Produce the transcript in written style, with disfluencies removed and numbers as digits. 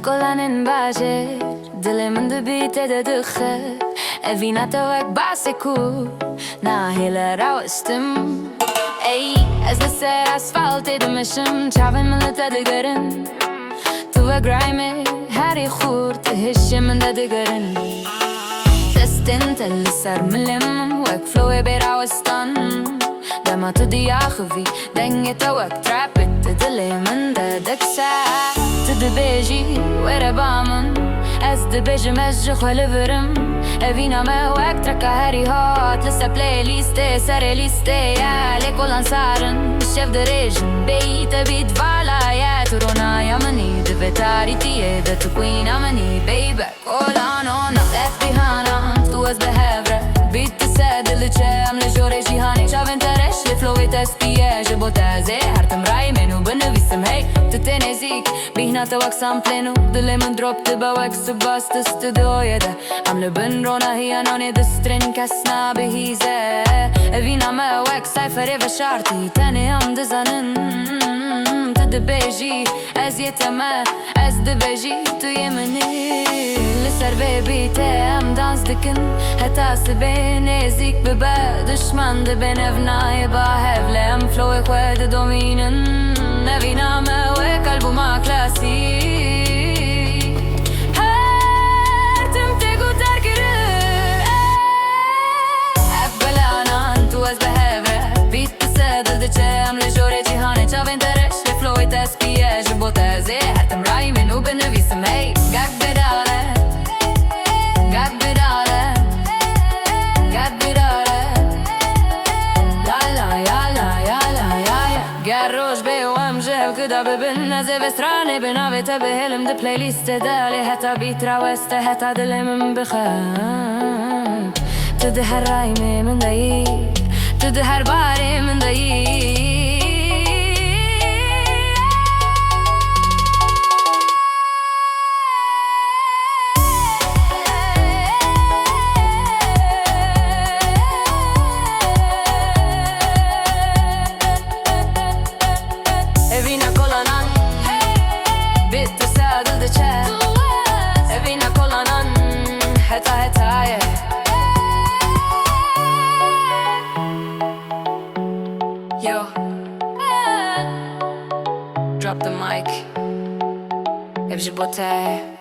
kolanên bajêr dilê min di beatê de dixe Evîna te wek bassê ku nahêle rawestim Ey ez li ser asfaltê dimişim çavên min li te digerin Tu wek raymê herî xûr ti hişê min de digerin Tiştên te li ser milim wek flowê bê rawestan Dema tu diaxivî dengê te wek trapê ti dilê min de dixe Tu dibêjî wêre ba min Ez dibêjim ez ji xwe li virim Evîna me wek treka herî hot Li ser playlîstê serê lîstê ye Lê kolan sarin şev dirêjin Bêyî te bît vala ye Tu ronaya minî divê tarîtiyê de tu quîna minî Baby kolan ona left behind Tu ez behevre Bît ti se dilê çe em li jorê jîhanê Çavên te reş lê flowê te spiye Ji bo te ez ê her tim raymên û binivîsim hey Tu tê nêzik bîhna te wek samplên û dilê min drop dibe wek subas ti studyoyê de Em li bin rona hiya nanê di strên kes nabihîze Evîna me wek sayferê ve şartî tenê em dizanin Tu dibêjî ez yê te me ez dibêjî tu yê minî Li ser vê beatê em dans dikin heta sibê nêzik bibe Dişman dibên ev nayê bahevle em flowê xwe didomînin Evîna me wek albûma klasîk Her tim tê gutar kirin Ev belanan tu ez behevre Bît ti se dil diçe em li jorê cîhanê Çavên te reş lê flowê te spiye Ji bo te ez ê her tim raymên û binivîsim hey Gak bidare Gak bidare Gak bidare La la ya la ya la ya ya Ger roj bê û em ji hev kida bibin Ez ê vê stranê bi navê te bihêlim di playlîstê de Lê heta beat raweste heta dilê min bixeb Tu di her raymê min de yî Tu di her barê min de yî Evîna kolanan Bît ti se dil diçe Evîna kolanan heta heta ye Yo Drop the mic Ev ji bo te